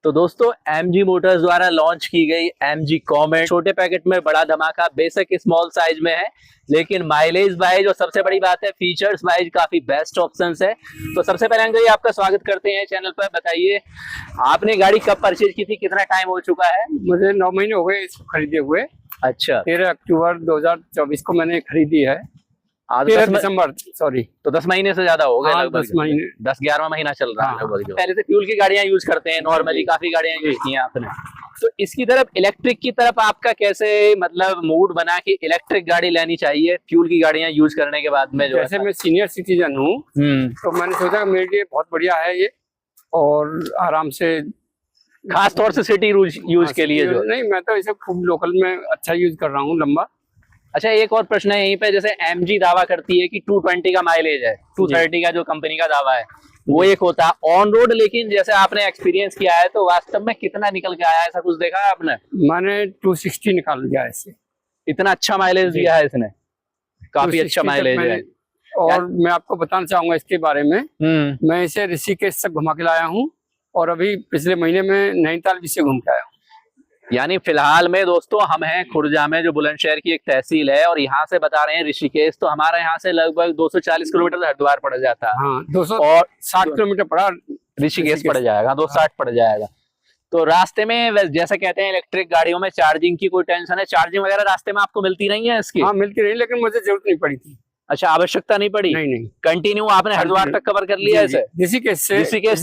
तो दोस्तों MG Motors द्वारा लॉन्च की गई MG कॉमेट छोटे पैकेट में बड़ा धमाका, बेशक स्मॉल साइज में है लेकिन माइलेज वाइज और सबसे बड़ी बात है फीचर्स वाइज काफी बेस्ट ऑप्शंस है। तो सबसे पहले अंकल आपका स्वागत करते हैं चैनल पर। बताइए आपने गाड़ी कब परचेज की थी, कितना टाइम हो चुका है? मुझे 9 महीने हो गए इसको खरीदे हुए। अच्छा, 13 अक्टूबर 2024 को मैंने खरीदी है। 13 दिसंबर सॉरी, तो 10 महीने से ज्यादा हो गए। हाँ, लगभग 10 महीने 10-11वां महीना चल रहा है हाँ, लगभग। पहले से फ्यूल की गाड़ियां यूज करते हैं, नॉर्मली काफी गाड़ियां यूज की हैं आपने, तो इसकी तरफ इलेक्ट्रिक की तरफ आपका कैसे मतलब मूड बना कि इलेक्ट्रिक गाड़ी लेनी चाहिए फ्यूल की गाड़ियां यूज करने के बाद में? जो जैसे मैं सीनियर सिटीजन हूँ तो मैंने सोचा मेरे लिए बहुत बढ़िया है ये, और आराम से खास तौर से सिटी यूज के लिए जो नहीं, मैं तो इसे खूब लोकल में अच्छा यूज कर रहा हूँ लंबा। अच्छा, एक और प्रश्न है यहीं पे, जैसे MG दावा करती है कि 220 का माइलेज है, 230 का जो कंपनी का दावा है वो एक होता है ऑन रोड, लेकिन जैसे आपने एक्सपीरियंस किया है तो वास्तव में कितना निकल के आया, ऐसा कुछ देखा है आपने? मैंने 260 निकाल दिया इससे। इतना अच्छा माइलेज दिया है इसने, काफी अच्छा माइलेज है। और मैं आपको बताना चाहूंगा इसके बारे में, मैं इसे ऋषिकेश तक घुमा के लाया हूँ और अभी पिछले महीने में नैनीताल भी से घूम के आया हूँ। यानी फिलहाल में दोस्तों हम हैं खुर्जा में, जो बुलंदशहर की एक तहसील है, और यहाँ से बता रहे हैं ऋषिकेश, तो हमारे यहाँ से लगभग 240 किलोमीटर हरिद्वार पड़ जाता है। हाँ, 260 किलोमीटर पड़ा ऋषिकेश पड़ जाएगा, 260 पड़ जाएगा। तो रास्ते में जैसे कहते हैं इलेक्ट्रिक गाड़ियों में चार्जिंग की कोई टेंशन है? चार्जिंग वगैरह रास्ते में आपको मिलती नहीं है इसकी? हाँ, मिलती रही, लेकिन मुझे जरूरत नहीं पड़ी थी। अच्छा, आवश्यकता नहीं पड़ी? नहीं, कंटिन्यू आपने हरिद्वार तक कवर कर लिया इसे? ऋषिकेश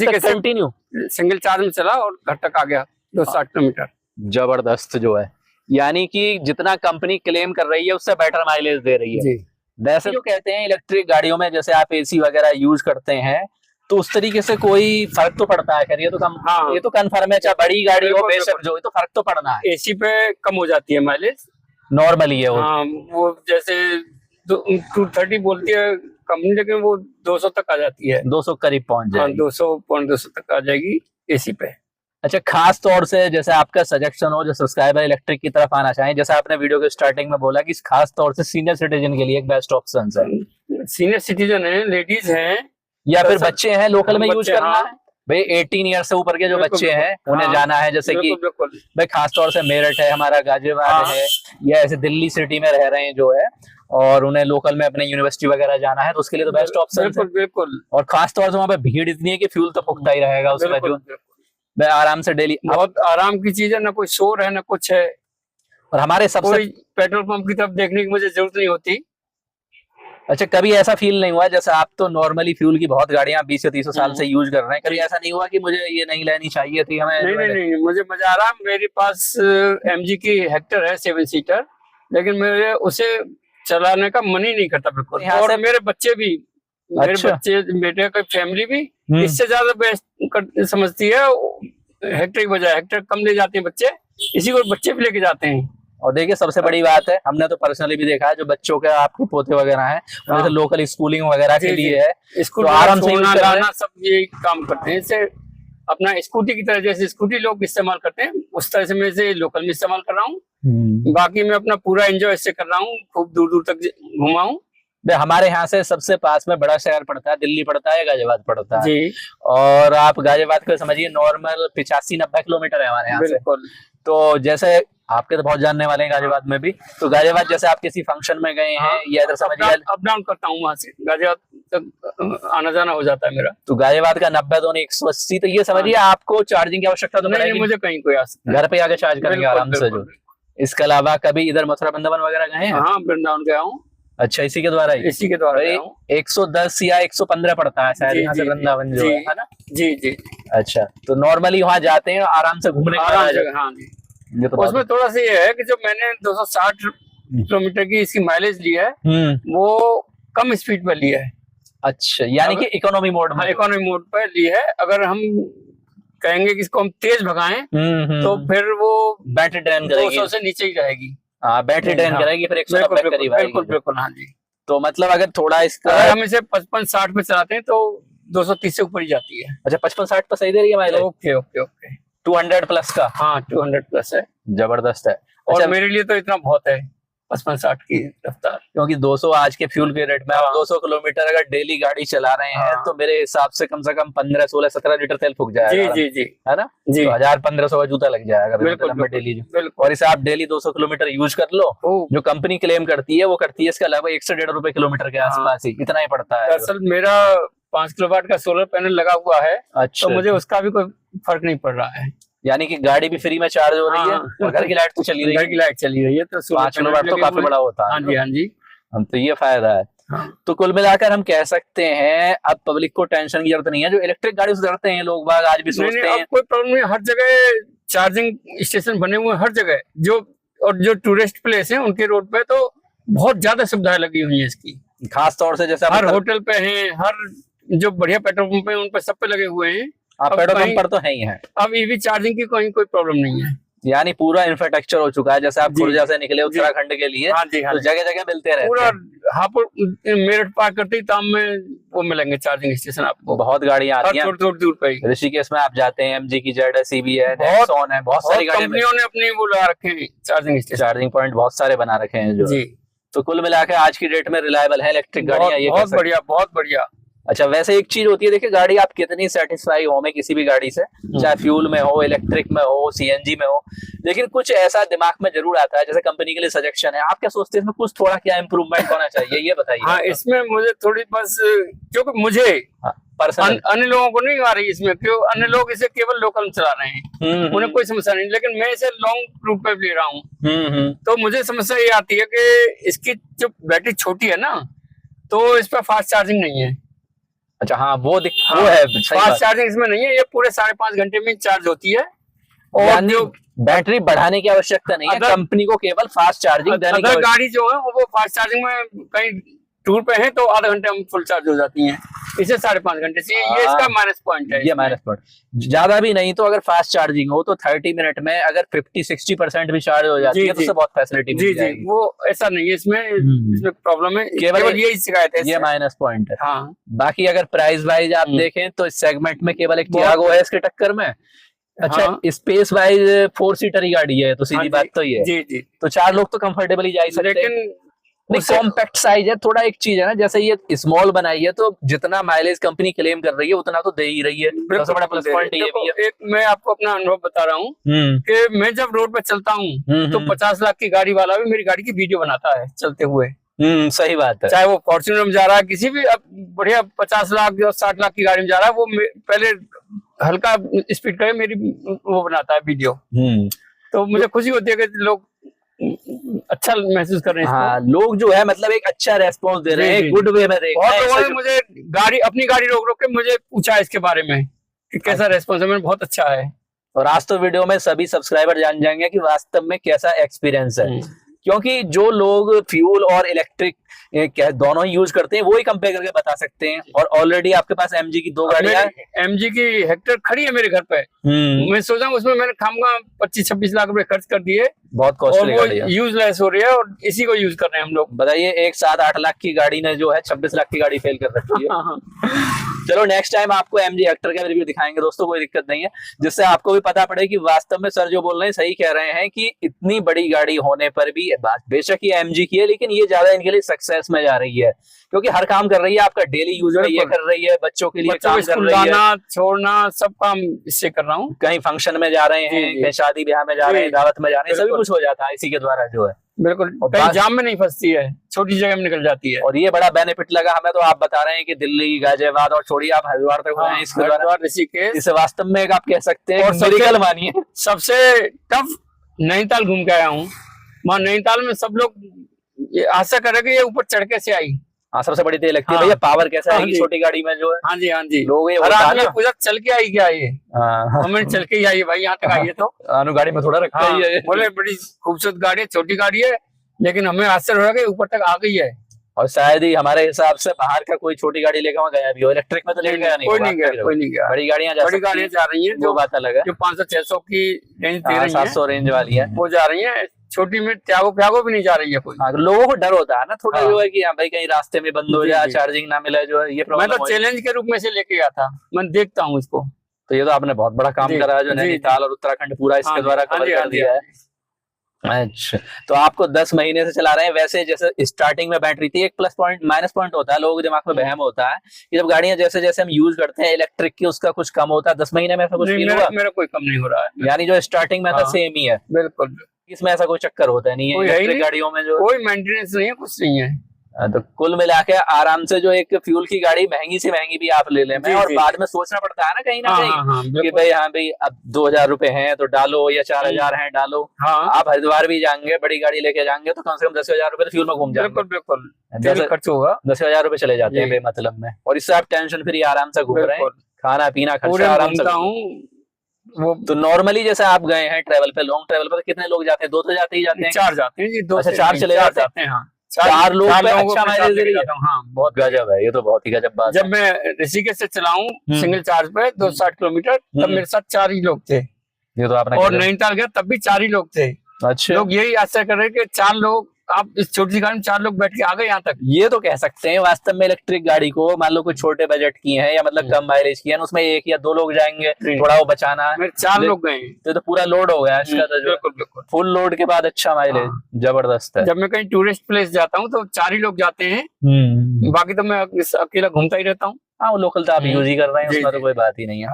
तक कंटिन्यू सिंगल चार्ज में चला और घर तक आ गया 260 किलोमीटर। जबरदस्त जो है, यानी कि जितना कंपनी क्लेम कर रही है उससे बेटर माइलेज दे रही है। वैसे जो कहते हैं इलेक्ट्रिक गाड़ियों में जैसे आप AC वगैरह यूज करते हैं तो उस तरीके से कोई फर्क तो पड़ता है? खैर ये तो हाँ, ये तो कंफर्म है, चाहे बड़ी गाड़ी हो बेशक जो, तो फर्क तो पड़ना है। AC पे कम हो जाती है माइलेज, नॉर्मली है वो। हाँ, वो जैसे 230 बोलती है कंपनी, लेकिन वो 200 तक आ जाती है, 200 करीब पहुंच जाएगी। 200 तक आ जाएगी AC पे। अच्छा, खास तौर से जैसे आपका सजेशन हो जो सब्सक्राइबर इलेक्ट्रिक की तरफ आना चाहें, जैसे आपने वीडियो के स्टार्टिंग में बोला कि खास तौर से सीनियर सिटीजन के लिए एक बेस्ट ऑप्शन है। सीनियर सिटीजन है, लेडीज हैं, या फिर बच्चे हैं, लोकल में यूज करना हाँ, है भाई, 18 ईयर से ऊपर के जो बच्चे हैं उन्हें जाना है, जैसे कि भाई खास तौर से मेरठ है, हमारा गाजियाबाद है, या ऐसे दिल्ली सिटी में रह रहे हैं जो है, और उन्हें लोकल में अपने यूनिवर्सिटी वगैरह जाना है, तो उसके लिए तो बेस्ट ऑप्शन है। बिल्कुल। और खास तौर से वहाँ पे भीड़ इतनी है कि फ्यूल तो फूकता ही रहेगा उसमें, जो मैं आराम से डेली, बहुत आराम की चीज है, ना कोई शोर है ना कुछ है। और हमारे सबसे पेट्रोल पंप की तरफ देखने की मुझे जरूरत नहीं होती। अच्छा, कभी ऐसा फील नहीं हुआ, जैसे आप तो नॉर्मली फ्यूल की बहुत गाड़ियां 20 या 30 साल से यूज कर रहे हैं, कभी ऐसा नहीं हुआ कि मुझे ये नहीं लेनी चाहिए थी हमें? नहीं, मुझे मजा आ रहा। मेरे पास MG की हेक्टर है 7 सीटर, लेकिन मेरे उसे चलाने का मन ही नहीं करता बिल्कुल। और मेरे बच्चे भी, मेरे बच्चे, बेटे का फैमिली भी इससे ज्यादा बेस्ट समझती है हेक्टर की बजाय। हेक्टर कम ले जाते हैं बच्चे, इसी को बच्चे भी लेके जाते हैं। और देखिए सबसे बड़ी बात है, हमने तो पर्सनली भी देखा है, जो बच्चों के आपके पोते वगैरह हैं, जैसे लोकल स्कूलिंग वगैरह के लिए है, स्कूल तो आराम से लाना सब ये काम करते हैं। इससे अपना स्कूटी की तरह, जैसे स्कूटी लोग इस्तेमाल करते हैं उस तरह से मैं इसे लोकल में इस्तेमाल कर रहा हूँ। बाकी मैं अपना पूरा एंजॉय इससे कर रहा हूँ, खूब दूर दूर तक घुमा हूँ। हमारे यहाँ से सबसे पास में बड़ा शहर पड़ता है, दिल्ली पड़ता है, गाजियाबाद पड़ता है जी। और आप गाजियाबाद को समझिए नॉर्मल 85-90 किलोमीटर है हमारे यहाँ से। तो जैसे आपके तो बहुत जानने वाले हैं गाजियाबाद में भी, तो गाजियाबाद जैसे आप किसी फंक्शन में गए हैं या इधर समझिए अप डाउन करता हूँ, वहां से गाजियाबाद तक आना जाना हो जाता है मेरा, तो गाजियाबाद का 90 तो 180, तो ये समझिए आपको चार्जिंग की आवश्यकता तो नहीं, मुझे कहीं कोई घर पे आके चार्ज करेंगे आराम से जो। इसके अलावा कभी इधर मथुरा वृंदावन वगैरह गए हैं? हाँ, वृंदावन गया हूँ। अच्छा, इसी के द्वारा ही? इसी के द्वारा 110 या 115 पड़ता है शायद यहाँ से वृंदावन जो है ना? जी। अच्छा, तो नॉर्मली वहाँ जाते हैं आराम से घूमने का? हाँ जी। तो उसमें थोड़ा सा ये है कि जो मैंने 260 किलोमीटर की इसकी माइलेज ली है वो कम स्पीड पर ली है। अच्छा, यानी कि इकोनॉमी मोड में? इकोनॉमी मोड पर ली है। अगर हम कहेंगे कि इसको हम तेज भगाएं तो फिर वो बैटरी ड्रेन करेगी, 200 से नीचे ही जाएगी। हाँ, बैटरी ड्रेन करेगी, फिर 190 के करीब आएगी। बिल्कुल। हाँ जी। तो मतलब अगर थोड़ा इसका, अगर हम इसे 55-60 पे चलाते हैं तो 230 से ऊपर ही जाती है। अच्छा, 55-60 पर सही दे रही है माइलेज? ओके। 200 प्लस का? हाँ, 200 प्लस है। जबरदस्त है। और मेरे लिए तो इतना बहुत है। 55-60 की रफ्तार। क्योंकि 200 आज के फ्यूल के रेट में आप 200 किलोमीटर अगर डेली गाड़ी चला रहे हैं तो मेरे हिसाब से कम 15, 16, 17 लीटर तेल फूक जाएगा। जी जी जी, है ना जी। तो 1000-1500 का जूता लग जाएगा डेली। और इसे आप डेली 200 किलोमीटर यूज कर लो, जो कंपनी क्लेम करती है वो करती है इसके अलावा 1 से 1.5 रुपए किलोमीटर के आसपास ही, इतना ही पड़ता है। दरअसल मेरा 5 किलोवाट का सोलर पैनल लगा हुआ है। अच्छा। तो मुझे उसका भी कोई फर्क नहीं पड़ रहा है, यानी कि गाड़ी भी फ्री में चार्ज हो रही है और घर की लाइट तो चली रही है। घर की लाइट चली रही है तो 5 किलोवाट तो काफी बड़ा होता है। हाँ जी, हाँ जी। तो ये फायदा है। तो कुल मिलाकर हम कह सकते हैं अब पब्लिक को टेंशन की जरूरत नहीं है। जो इलेक्ट्रिक गाड़ी से डरते हैं लोग बाग आज भी सोचते हैं कोई प्रॉब्लम नहीं, हर जगह चार्जिंग स्टेशन बने हुए हैं, हर जगह। जो टूरिस्ट प्लेस है उनके रोड पे तो बहुत ज्यादा सुविधाएं लगी हुई है इसकी, खास तौर से जैसे हर होटल पे है, हर जो बढ़िया पेट्रोल पंप है उन पर सब पे लगे हुए हैं। पेट्रोल पंप पर तो है ही है। अब ईवी चार्जिंग की कोई प्रॉब्लम नहीं है, यानी पूरा इंफ्रास्ट्रक्चर हो चुका है। जैसे आप खुर्जा से निकले उत्तराखंड के लिए, हाँ जी, हाँ तो जगह जगह मिलते रहते पूरा हापुड़ मेरठ पार करते ही ताम में वो मिलेंगे चार्जिंग स्टेशन आपको। बहुत गाड़ियां आती हैं थोड़ी दूर पे ही। ऋषिकेश में आप जाते हैं, MG की जेड है, CB है, नेक्सॉन है, बहुत सारी कंपनियों ने अपनी वो लगा रखे हैं चार्जिंग पॉइंट बहुत सारे बना रखे हैं जो जी। तो कुल मिलाकर आज की डेट में रिलायबल है इलेक्ट्रिक गाड़ियां। ये बहुत बढ़िया, बहुत बढ़िया। अच्छा, वैसे एक चीज होती है, देखिए गाड़ी आप कितनी सेटिस्फाई हो में किसी भी गाड़ी से, चाहे फ्यूल में हो, इलेक्ट्रिक में हो, CNG में हो, लेकिन कुछ ऐसा दिमाग में जरूर आता है जैसे कंपनी के लिए सजेशन है। आप क्या सोचते हैं इसमें कुछ थोड़ा क्या इंप्रूवमेंट होना चाहिए, ये बताइए। हाँ, इसमें मुझे थोड़ी बस, क्योंकि मुझे अन्य लोगों को नहीं आ रही इसमें, क्यों अन्य लोग इसे केवल लोकल चला रहे हैं, उन्हें कोई समस्या नहीं, लेकिन मैं इसे लॉन्ग रूट पे ले रहा हूँ। तो मुझे समस्या ये आती है कि इसकी जो बैटरी छोटी है ना, तो इस पर फास्ट चार्जिंग नहीं है। अच्छा, हाँ वो है, फास्ट चार्जिंग इसमें नहीं है। ये पूरे 5.5 घंटे में चार्ज होती है और जो बैटरी बढ़ाने की आवश्यकता नहीं है, कंपनी को केवल फास्ट चार्जिंग देने की। गाड़ी जो है वो फास्ट चार्जिंग में कहीं टूर पे है तो आधा घंटे में फुल चार्ज हो जाती हैं, इसे 5.5 घंटे से। ये इसका माइनस पॉइंट है। ये माइनस पॉइंट, ज्यादा भी नहीं तो अगर फास्ट चार्जिंग हो तो 30 मिनट में अगर 50-60% भी चार्ज हो जाती है तो बहुत फैसिलिटी मिल जाएगी। वो ऐसा नहीं है, इसमें प्रॉब्लम है, केवल यही शिकायत है, ये माइनस पॉइंट है। हाँ, बाकी अगर प्राइस वाइज आप देखें तो इस सेगमेंट में केवल एक टियागो है इसके टक्कर में। अच्छा, स्पेस वाइज 4 सीटर ही गाड़ी है, तो सीधी बात तो ये है। तो 4 लोग तो कंफर्टेबली जा ही सकते हैं, लेकिन कॉम्पैक्ट साइज है। थोड़ा एक चीज है ना, जैसे ये स्मॉल बनाई है तो जितना माइलेज कंपनी क्लेम कर रही है उतना तो दे ही रही है। सबसे बड़ा प्लस पॉइंट ये भी है। एक मैं आपको अपना अनुभव बता रहा हूँ कि मैं जब रोड पर चलता हूँ तो 50 लाख की गाड़ी वाला भी मेरी गाड़ी की वीडियो बनाता है चलते हुए। सही बात है। चाहे वो फॉर्च्यूनर में जा रहा है, किसी भी बढ़िया 50 लाख और 60 लाख की गाड़ी में जा रहा है, वो पहले हल्का स्पीड करे मेरी वो बनाता है वीडियो। तो मुझे खुशी होती है कि लोग अच्छा महसूस कर रहे हैं। हाँ, लोग जो है मतलब एक अच्छा रेस्पॉन्स दे रहे हैं, गुड वे में देख रहे हैं। बहुत लोगों ने मुझे अपनी गाड़ी रोक के मुझे पूछा इसके बारे में कि कैसा रेस्पॉन्स है। बहुत अच्छा है। और आज तो वीडियो में सभी सब्सक्राइबर जान जाएंगे कि वास्तव में कैसा एक्सपीरियंस है, क्योंकि जो लोग फ्यूल और इलेक्ट्रिक दोनों ही यूज करते हैं वो ही कंपेयर करके बता सकते हैं। और ऑलरेडी आपके पास MG की 2 गाड़ियां, MG की हेक्टर खड़ी है मेरे घर पे। मैं सोचा उसमें मैंने खामगा 25-26 लाख रुपए खर्च कर दिए, बहुत कॉस्टली गाड़ी है, यूजलेस हो रही है और इसी को यूज कर रहे हैं हम लोग। बताइए, एक 7-8 लाख की गाड़ी ने जो है 26 लाख की गाड़ी फेल कर रखी है। चलो नेक्स्ट टाइम आपको MG हेक्टर का रिव्यू दिखाएंगे दोस्तों, कोई दिक्कत नहीं है, जिससे आपको भी पता पड़े कि वास्तव में सर जो बोल रहे हैं सही कह रहे हैं कि इतनी बड़ी गाड़ी होने पर भी बात बेशक ये MG की है, लेकिन ये ज्यादा इनके लिए सक्सेस में जा रही है, क्योंकि हर काम कर रही है। आपका डेली यूज में ये कर रही है, बच्चों के लिए काम कर रही है, छोड़ना सब काम इससे कर रहा हूँ। कहीं फंक्शन में जा रहे हैं, कहीं शादी ब्याह में जा रहे हैं, दावत में जा रहे हैं, सभी कुछ हो जाता है इसी के द्वारा जो है। बिल्कुल, कहीं जाम में नहीं फंसती है, छोटी जगह में निकल जाती है। और ये बड़ा बेनिफिट लगा हमें, तो आप बता रहे हैं कि दिल्ली, गाजियाबाद और छोड़िए आप हरिद्वार तक हैं इसके द्वारा, ऋषिकेश। इसे वास्तव में आप कह सकते हैं मिरेकल मानिए। सबसे टफ नैनीताल घूम के आया हूँ। वहाँ नैनीताल में सब लोग आशा कर रहे कि ये ऊपर चढ़ के से आई। हाँ, सबसे बड़ी तो लगती है भैया पावर कैसा है छोटी गाड़ी में जो है। हाँ जी, हाँ जी। लोग पूजा चल के आई क्या ये? हमें चल के ही आई भाई, यहाँ तक आई है। तो अनु गाड़ी में थोड़ा रखा है, बोले बड़ी खूबसूरत गाड़ी है, छोटी गाड़ी है, लेकिन हमें आश्चर्य हो रहा है कि ऊपर तक आ गई है। और शायद ही हमारे हिसाब से बाहर का कोई छोटी गाड़ी लेकर वहाँ गया भी हो, इलेक्ट्रिक में तो लेकर गया नहीं, कोई नहीं गया। बड़ी गाड़ियाँ जा रही है, जो बात अलग है, जो 500-600 की रेंज, 700 रेंज वाली है, वो जा रही है। छोटी में त्यागो भी नहीं जा रही है कोई। लोगों को डर होता है ना थोड़ा, जो है कि हाँ भाई कहीं रास्ते में बंद हो जाए, चार्जिंग ना मिले, जो है ये प्रॉब्लम। मैं तो चैलेंज के रूप में से लेके गया था, मैं देखता हूँ इसको। तो ये तो आपने बहुत बड़ा काम करा है, जो नैनीताल और उत्तराखंड पूरा इसके द्वारा कवर कर दिया है। अच्छा, तो आपको 10 महीने से चला रहे हैं। वैसे जैसे स्टार्टिंग में बैटरी थी, एक प्लस पॉइंट माइनस पॉइंट होता है, लोगों के दिमाग में वहम होता है कि जब गाड़ियां जैसे जैसे हम यूज करते हैं इलेक्ट्रिक की, उसका कुछ कम होता है। 10 महीने में ऐसा कुछ फील हुआ? मेरा कोई कम नहीं हो रहा है, यानी जो स्टार्टिंग में था सेम ही है। बिल्कुल। इसमें ऐसा कोई चक्कर होता नहीं है इलेक्ट्रिक गाड़ियों में, जो कोई मेंटेनेंस नहीं है, कुछ नहीं है। तो कुल मिला के आराम से जो एक फ्यूल की गाड़ी महंगी से महंगी भी आप ले लें, और बाद में सोचना पड़ता है ना कहीं ना कहीं कि भाई हाँ भाई अब 2000 रुपए हैं तो डालो, या 4000 हैं डालो। आप हरिद्वार भी जाएंगे, बड़ी गाड़ी लेके जाएंगे तो कम से कम 10,000 रुपए फ्यूल में घूम जाएंगे। बिल्कुल खर्च होगा, 10,000 रुपए चले जाते हैं बेमतलब में, और इससे आप टेंशन फ्री आराम से घूम रहे हैं, खाना पीना खर्चा आराम से। वो तो नॉर्मली जैसे आप गए हैं ट्रेवल पे, लॉन्ग ट्रेवल पे कितने लोग जाते हैं? 2 तो जाते ही जाते हैं, 4 जाते हैं जी, 2 से 4 चले जाते हैं। हाँ, 4 लोग पे अच्छा माइलेज दे रही है। हाँ, बहुत गजब है, ये तो बहुत ही गजब बात है। जब मैं ऋषिकेश से चलाऊं सिंगल चार्ज पे 260 किलोमीटर, तब मेरे साथ 4 ही लोग थे। ये तो आपने, और नैनीताल गया तब भी 4 ही लोग थे। अच्छा, लोग यही आश्चर्य कर रहे कि 4 लोग, आप इस छोटी सी गाड़ी में 4 लोग बैठ के आ गए यहाँ तक। ये तो कह सकते हैं वास्तव में इलेक्ट्रिक गाड़ी को, मान लो कोई छोटे बजट की है या मतलब कम माइलेज की है, उसमें 1 या 2 लोग जाएंगे, थोड़ा वो बचाना है। 4 लोग गए तो पूरा लोड हो गया इसका। तो बिल्कुल फुल लोड के बाद अच्छा माइलेज जबरदस्त है। जब मैं कहीं टूरिस्ट प्लेस जाता हूँ तो 4 ही लोग जाते हैं, बाकी तो मैं अकेला घूमता ही रहता हूँ। हाँ, वो लोकल तो आप यूज ही कर रहे हैं, उसमें तो कोई बात ही नहीं है।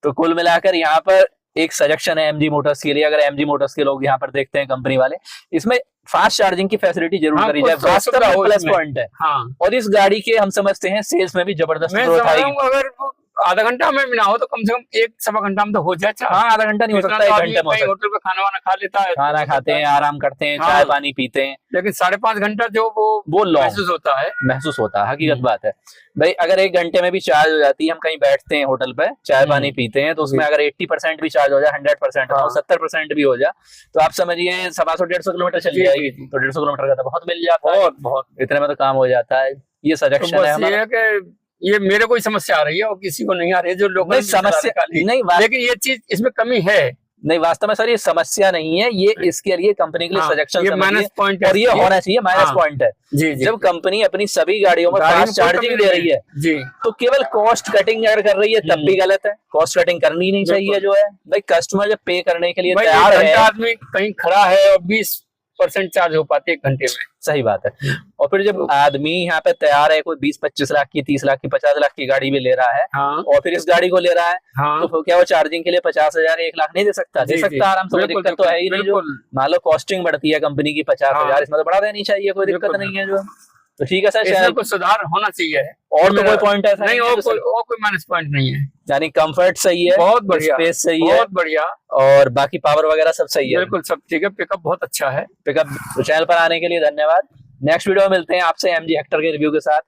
तो कुल मिलाकर यहाँ पर एक सजेशन है एमजी मोटर्स के लिए, अगर एमजी मोटर्स के लोग यहाँ पर देखते हैं कंपनी वाले, इसमें फास्ट चार्जिंग की फैसिलिटी जरूर करी जाए, वास्तव में प्लस पॉइंट है। और इस गाड़ी के हम समझते हैं सेल्स में भी जबरदस्त ग्रोथ आएगी। अगर आधा घंटा में भी ना हो तो कम से कम 1-1.25 घंटा में तो हो जाए। हाँ, आधा घंटा नहीं हो सकता, 1 घंटे में। होटल पे खाना वाना खा लेता है, खाना खाते हैं, आराम करते हैं, चाय पानी पीते हैं, लेकिन 5.5 घंटा जो वो महसूस होता है। हकीकत बात है भाई। अगर 1 घंटे में भी चार्ज हो जाती है, हम कहीं बैठते हैं होटल पे, चाय पानी पीते हैं, तो उसमें अगर 80% भी चार्ज हो जाए, 100% हो, 70% भी हो जाए, तो आप समझिए 150-150 किलोमीटर चल जाएगी। तो 150 किलोमीटर का तो बहुत मिल जाता है, बहुत इतने में तो काम हो जाता है। ये सजेशन है हमारा। ये मेरे कोई समस्या आ रही है और किसी को नहीं आ रही है, जो लोग समस्या नहीं, लेकिन ये चीज इसमें कमी है। नहीं, वास्तव में सर ये समस्या नहीं है, ये इसके लिए कंपनी के लिए सजेशन ये माइनस पॉइंट है, और ये होना चाहिए माइनस पॉइंट है। जी। जब कंपनी अपनी सभी गाड़ियों में फास्ट चार्जिंग दे रही है जी, तो केवल कॉस्ट कटिंग अगर कर रही है तब भी गलत है। कॉस्ट कटिंग करनी नहीं चाहिए। जो है भाई, कस्टमर जब पे करने के लिए तैयार है, आदमी कहीं खड़ा है और 20% चार्ज हो पाती है 1 घंटे में, सही बात है। और फिर जब आदमी यहाँ पे तैयार है, कोई 20-25 लाख की, 30 लाख की, 50 लाख की गाड़ी भी ले रहा है, और फिर इस गाड़ी को ले रहा है, तो क्या वो चार्जिंग के लिए 50,000 1 लाख नहीं दे सकता? दे सकता आराम से, दिक्कत तो है ही नहीं। मान लो कॉस्टिंग बढ़ती है कंपनी की 50,000, इसमें तो बढ़ा देनी चाहिए, कोई दिक्कत नहीं है। जो तो ठीक है सर, इसमें कुछ सुधार होना चाहिए। और तो कोई पॉइंट है नहीं, और कोई माइनस पॉइंट नहीं है। यानी कंफर्ट सही है, बहुत बढ़िया, स्पेस सही है, बहुत बढ़िया, और बाकी पावर वगैरह सब सही है, बिल्कुल सब ठीक है। पिकअप बहुत अच्छा है। पिकअप। चैनल पर आने के लिए धन्यवाद। नेक्स्ट वीडियो में मिलते हैं आपसे एमजी हेक्टर के रिव्यू के साथ।